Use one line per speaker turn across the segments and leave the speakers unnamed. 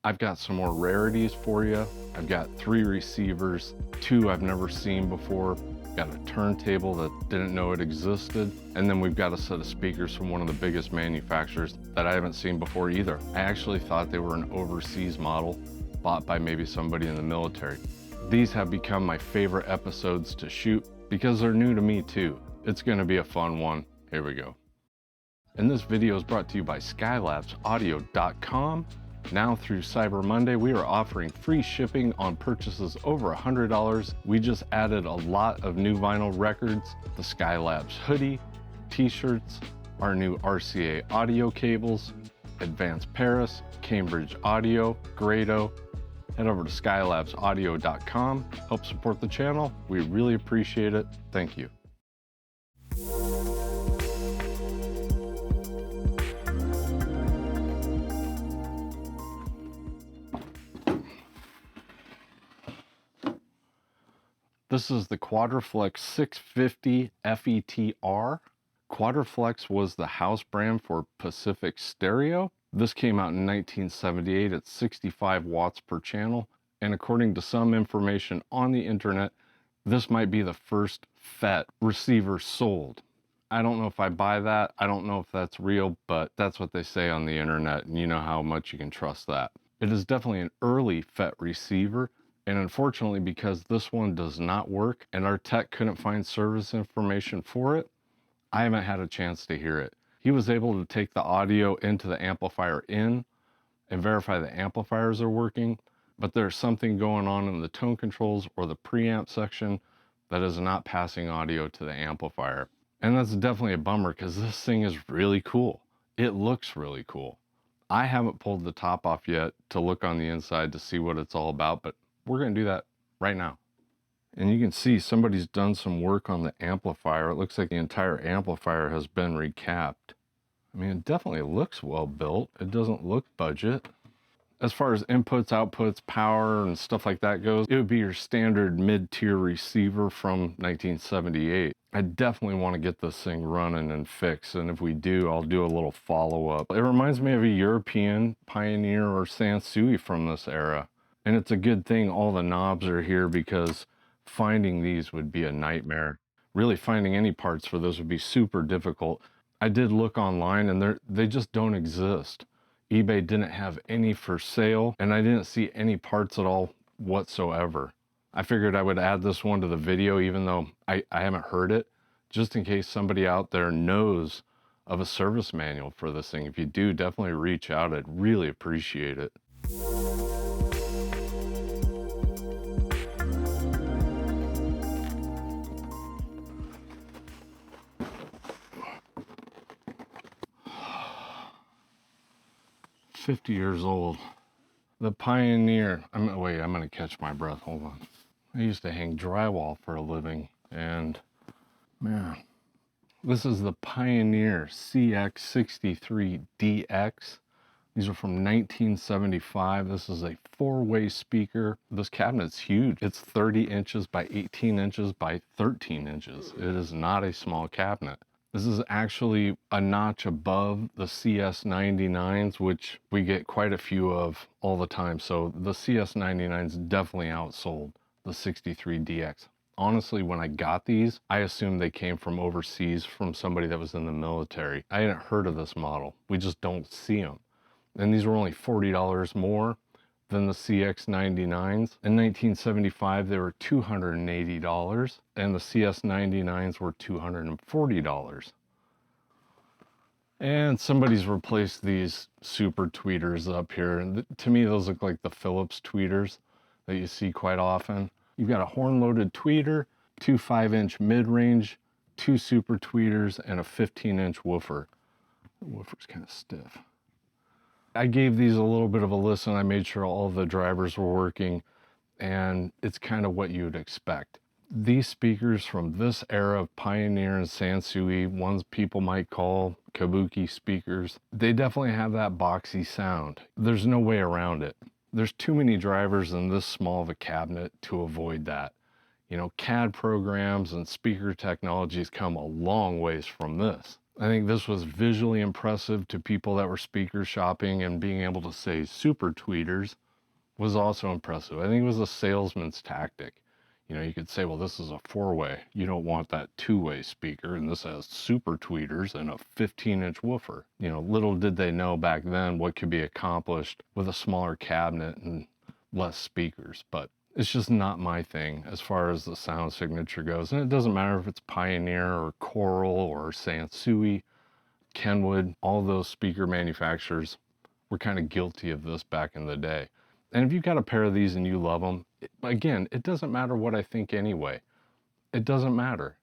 I've got some more rarities for you. I've got 3 receivers, 2 I've never seen before. Got a turntable that didn't know it existed. And then we've got a set of speakers from one of the biggest manufacturers that I haven't seen before either. I actually thought they were an overseas model bought by maybe somebody in the military. These have become my favorite episodes to shoot because they're new to me too. It's gonna be a fun one. Here we go. And this video is brought to you by skylabsaudio.com. Now through Cyber Monday, we are offering free shipping on purchases over $100. We just added a lot of new vinyl records, the Skylabs hoodie, t-shirts, our new RCA audio cables, Advanced Paris, Cambridge Audio, Grado. Head over to skylabsaudio.com. Help support the channel. We really appreciate it. Thank you. This is the Quadraflex 650 FETR. Quadraflex was the house brand for Pacific Stereo. This came out in 1978 at 65 watts per channel. And according to some information on the internet, this might be the first FET receiver sold. I don't know if I buy that. I don't know if that's real, but that's what they say on the internet, and you know how much you can trust that. It is definitely an early FET receiver. And unfortunately, because this one does not work and our tech couldn't find service information for it, I haven't had a chance to hear it. He was able to take the audio into the amplifier in and verify the amplifiers are working, but there's something going on in the tone controls or the preamp section that is not passing audio to the amplifier. And that's definitely a bummer because this thing is really cool. It looks really cool. I haven't pulled the top off yet to look on the inside to see what it's all about, but we're going to do that right now. And you can see somebody's done some work on the amplifier. It looks like the entire amplifier has been recapped. I mean, it definitely looks well built. It doesn't look budget. As far as inputs, outputs, power, and stuff like that goes, it would be your standard mid-tier receiver from 1978. I definitely want to get this thing running and fixed, and if we do, I'll do a little follow-up. It reminds me of a European Pioneer or Sansui from this era. And it's a good thing all the knobs are here because finding these would be a nightmare. Really finding any parts for those would be super difficult. I did look online and they just don't exist. eBay didn't have any for sale and I didn't see any parts at all whatsoever. I figured I would add this one to the video even though I haven't heard it, just in case somebody out there knows of a service manual for this thing. If you do, definitely reach out. I'd really appreciate it. $50 years old. The Pioneer. I'm gonna catch my breath. Hold on. I used to hang drywall for a living, and man, this is the Pioneer CS-63DX. These are from 1975. This is a 4-way speaker. This cabinet's huge. It's 30 inches by 18 inches by 13 inches. It is not a small cabinet. This is actually a notch above the CS-99s, which we get quite a few of all the time. So the CS-99s definitely outsold the 63DX. Honestly, when I got these, I assumed they came from overseas from somebody that was in the military. I hadn't heard of this model. We just don't see them. And these were only $40 more than the CX-99s. In 1975, they were $280, and the CS-99s were $240. And somebody's replaced these super tweeters up here. And to me, those look like the Philips tweeters that you see quite often. You've got a horn-loaded tweeter, 2 5-inch mid-range, 2 super tweeters, and a 15-inch woofer. The woofer's kind of stiff. I gave these a little bit of a listen. I made sure all the drivers were working, and it's kind of what you would expect. These speakers from this era of Pioneer and Sansui, ones people might call kabuki speakers, they definitely have that boxy sound. There's no way around it. There's too many drivers in this small of a cabinet to avoid that. You know, CAD programs and speaker technologies come a long ways from this. I think this was visually impressive to people that were speaker shopping, and being able to say super tweeters was also impressive. I think it was a salesman's tactic. You know, you could say, well, this is a 4-way. You don't want that 2-way speaker, and this has super tweeters and a 15-inch woofer. You know, little did they know back then what could be accomplished with a smaller cabinet and less speakers. But it's just not my thing as far as the sound signature goes. And it doesn't matter if it's Pioneer or Coral or Sansui, Kenwood, all those speaker manufacturers were kind of guilty of this back in the day. And if you've got a pair of these and you love them, again, it doesn't matter what I think anyway. It doesn't matter.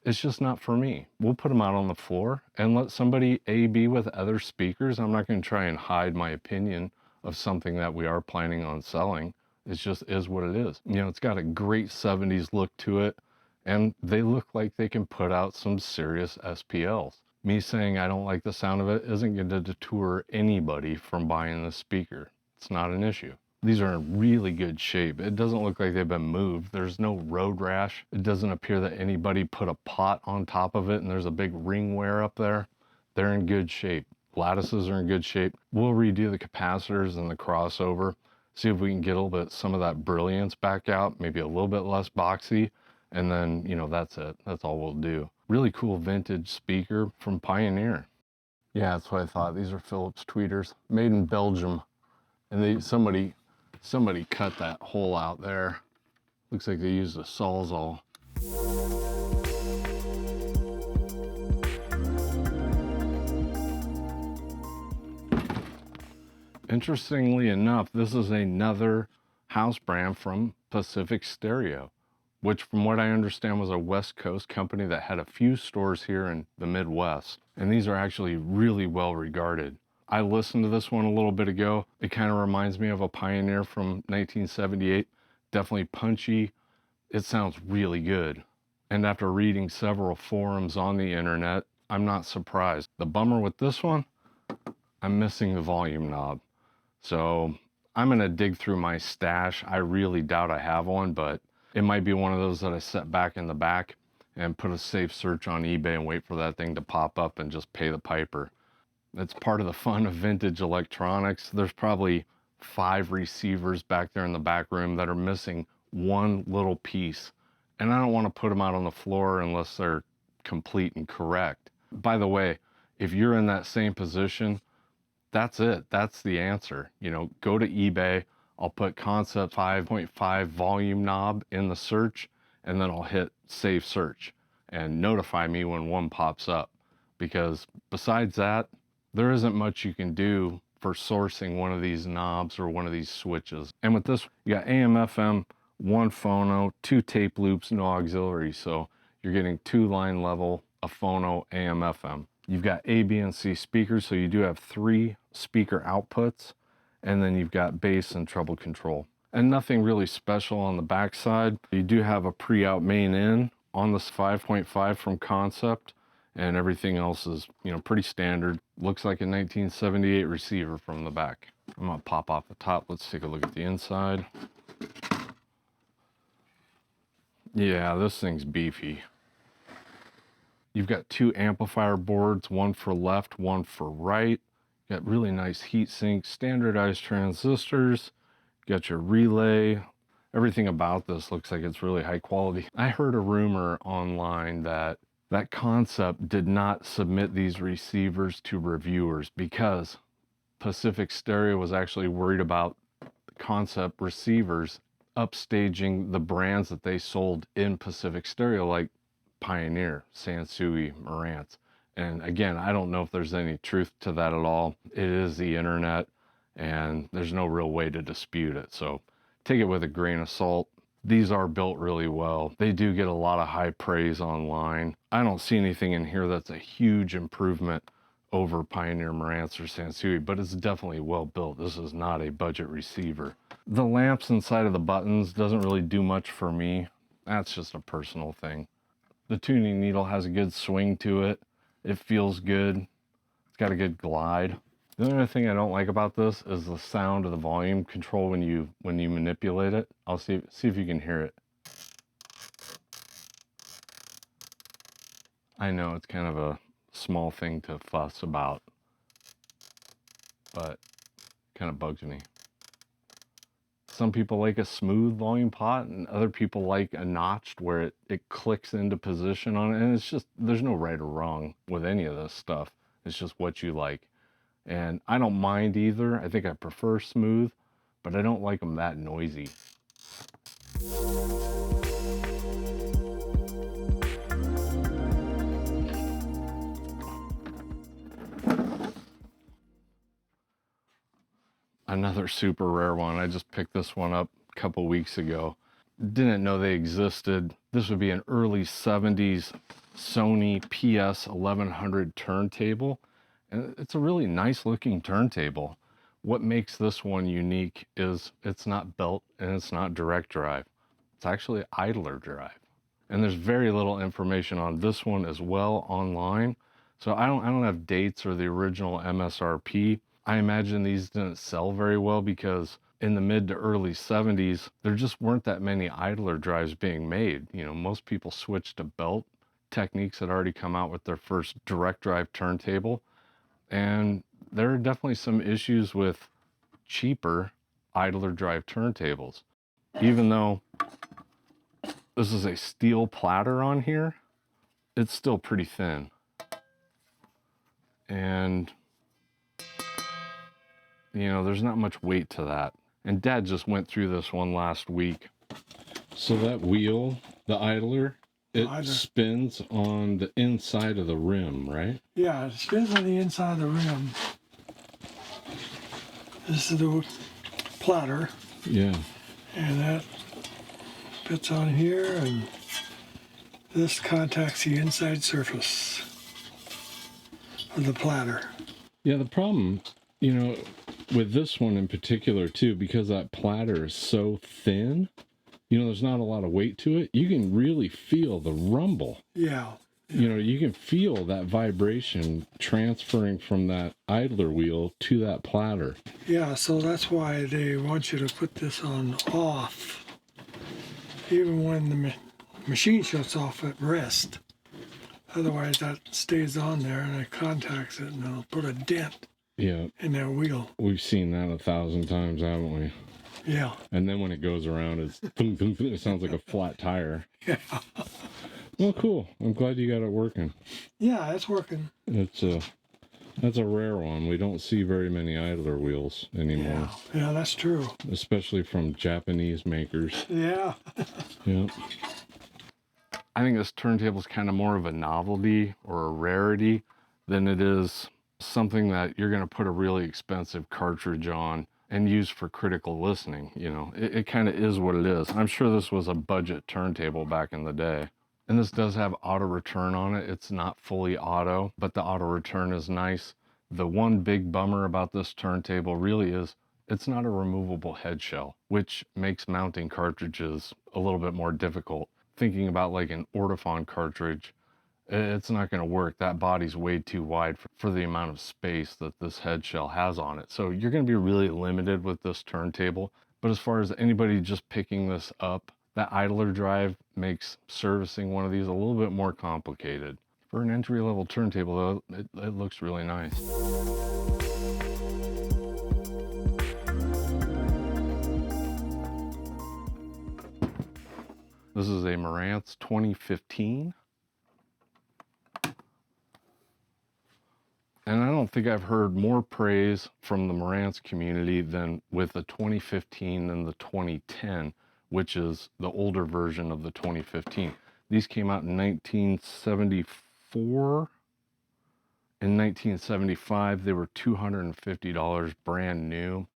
It's just not for me. We'll put them out on the floor and let somebody A/B with other speakers. I'm not going to try and hide my opinion of something that we are planning on selling. It just is what it is. You know, it's got a great 70s look to it, and they look like they can put out some serious SPLs. Me saying I don't like the sound of it isn't going to deter anybody from buying this speaker. It's not an issue. These are in really good shape. It doesn't look like they've been moved. There's no road rash. It doesn't appear that anybody put a pot on top of it and there's a big ring wear up there. They're in good shape. Lattices are in good shape. We'll redo the capacitors and the crossover, see if we can get a little bit, some of that brilliance back out, maybe a little bit less boxy, and then, you know, that's it. That's all we'll do. Really cool vintage speaker from Pioneer. Yeah, that's what I thought. These are Philips tweeters, made in Belgium. And somebody cut that hole out there. Looks like they used a Sawzall. Interestingly enough, this is another house brand from Pacific Stereo, which from what I understand was a West Coast company that had a few stores here in the Midwest. And these are actually really well regarded. I listened to this one a little bit ago. It kind of reminds me of a Pioneer from 1978. Definitely punchy. It sounds really good. And after reading several forums on the internet, I'm not surprised. The bummer with this one, I'm missing the volume knob. So I'm gonna dig through my stash. I really doubt I have one, but it might be one of those that I set back in the back and put a safe search on eBay and wait for that thing to pop up and just pay the piper. That's part of the fun of vintage electronics. There's probably 5 receivers back there in the back room that are missing one little piece. And I don't want to put them out on the floor unless they're complete and correct. By the way, if you're in that same position, that's it. That's the answer. You know, go to eBay. I'll put Concept 5.5 volume knob in the search, and then I'll hit save search and notify me when one pops up. Because besides that, there isn't much you can do for sourcing one of these knobs or one of these switches. And with this, you got AM, FM, 1 phono, 2 tape loops, no auxiliary. So you're getting 2 line level, a phono, AM, FM. You've got A, B, and C speakers, so you do have 3 speaker outputs, and then you've got bass and treble control. And nothing really special on the back side. You do have a pre-out main in on this 5.5 from Concept, and everything else is, you know, pretty standard. Looks like a 1978 receiver from the back. I'm gonna pop off the top. Let's take a look at the inside. Yeah, this thing's beefy. You've got 2 amplifier boards, one for left, one for right. Got really nice heat sinks, standardized transistors. Got your relay. Everything about this looks like it's really high quality. I heard a rumor online that Concept did not submit these receivers to reviewers because Pacific Stereo was actually worried about Concept receivers upstaging the brands that they sold in Pacific Stereo, like Pioneer, Sansui, Marantz. And again, I don't know if there's any truth to that at all. It is the internet, and there's no real way to dispute it. So take it with a grain of salt. These are built really well. They do get a lot of high praise online. I don't see anything in here that's a huge improvement over Pioneer, Marantz, or Sansui, but it's definitely well built. This is not a budget receiver. The lamps inside of the buttons doesn't really do much for me. That's just a personal thing. The tuning needle has a good swing to it. It feels good. It's got a good glide. The only other thing I don't like about this is the sound of the volume control when you manipulate it. I'll see if you can hear it. I know it's kind of a small thing to fuss about, but kind of bugs me. Some people like a smooth volume pot, and other people like a notched where it clicks into position on it. And it's just, there's no right or wrong with any of this stuff. It's just what you like. And I don't mind either. I think I prefer smooth, but I don't like them that noisy. Another super rare one. I just picked this one up a couple weeks ago. Didn't know they existed. This would be an early 70s Sony PS-1100 turntable. And it's a really nice looking turntable. What makes this one unique is it's not belt and it's not direct drive. It's actually idler drive. And there's very little information on this one as well online. So I don't have dates or the original MSRP. I imagine these didn't sell very well because in the mid to early 70s, there just weren't that many idler drives being made. You know, most people switched to belt. Techniques had already come out with their first direct drive turntable. And there are definitely some issues with cheaper idler drive turntables. Even though this is a steel platter on here, it's still pretty thin. And you know, there's not much weight to that. And Dad just went through this one last week. So that wheel, the idler, it spins on the inside of the rim, right?
Yeah, it spins on the inside of the rim. This is the platter.
Yeah.
And that fits on here, and this contacts the inside surface of the platter.
Yeah, the problem, you know, with this one in particular too, because that platter is so thin, you know, there's not a lot of weight to it. You can really feel the rumble.
Yeah.
You know, you can feel that vibration transferring from that idler wheel to that platter.
Yeah, so that's why they want you to put this on off. Even when the machine shuts off at rest. Otherwise that stays on there and it contacts it and it'll put a dent in that wheel.
We've seen that 1,000 times, haven't we?
Yeah.
And then when it goes around, it's it sounds like a flat tire.
Yeah.
Well, cool. I'm glad you got it working.
Yeah, it's working.
That's a rare one. We don't see very many idler wheels anymore.
Yeah, that's true.
Especially from Japanese makers.
Yeah.
Yeah. I think this turntable is kind of more of a novelty or a rarity than it is something that you're going to put a really expensive cartridge on and use for critical listening. You know, it kind of is what it is. I'm sure this was a budget turntable back in the day. And this does have auto return on it. It's not fully auto, but the auto return is nice. The one big bummer about this turntable really is it's not a removable head shell, which makes mounting cartridges a little bit more difficult. Thinking about like an Ortofon cartridge, it's not going to work. That body's way too wide for the amount of space that this head shell has on it. So you're going to be really limited with this turntable. But as far as anybody just picking this up, that idler drive makes servicing one of these a little bit more complicated. For an entry-level turntable, though, it looks really nice. This is a Marantz 2015. And I don't think I've heard more praise from the Marantz community than with the 2015 than the 2010, which is the older version of the 2015. These came out in 1974. In 1975, they were $250 brand new.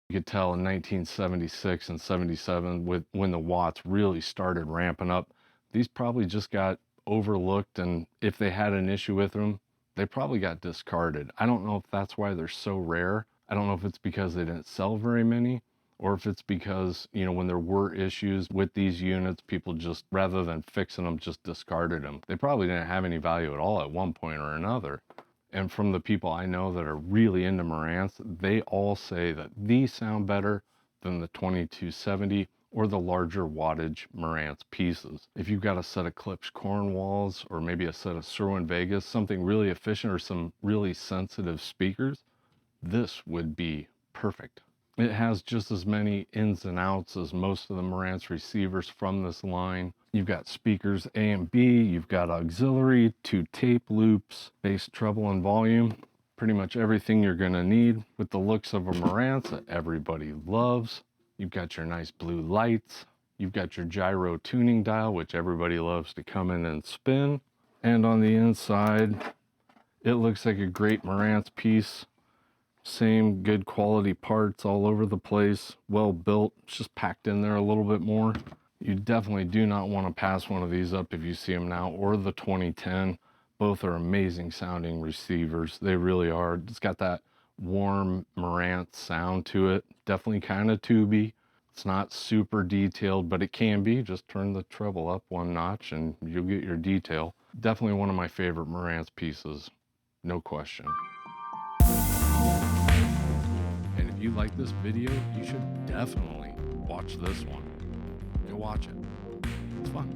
You could tell in 1976 and 77, when the watts really started ramping up, these probably just got overlooked, and if they had an issue with them, they probably got discarded. I don't know if that's why they're so rare. I don't know if it's because they didn't sell very many, or if it's because, you know, when there were issues with these units, people just, rather than fixing them, just discarded them. They probably didn't have any value at all at one point or another. And from the people I know that are really into Marantz, they all say that these sound better than the 2270 or the larger wattage Marantz pieces. If you've got a set of Klipsch Cornwalls or maybe a set of Sherwin Vegas, something really efficient or some really sensitive speakers, this would be perfect. It has just as many ins and outs as most of the Marantz receivers from this line. You've got speakers A and B, you've got auxiliary, 2 tape loops, bass, treble, and volume. Pretty much everything you're gonna need with the looks of a Marantz that everybody loves. You've got your nice blue lights. You've got your gyro tuning dial, which everybody loves to come in and spin. And on the inside, it looks like a great Marantz piece. Same good quality parts all over the place, well built, it's just packed in there a little bit more. You definitely do not want to pass one of these up if you see them now, or the 2010. Both are amazing sounding receivers. They really are. It's got that warm Marantz sound to it. Definitely kind of tubey. It's not super detailed, but it can be. Just turn the treble up 1 notch and you'll get your detail. Definitely one of my favorite Marantz pieces, no question. And if you like this video, you should definitely watch this one. Go watch it. It's fun.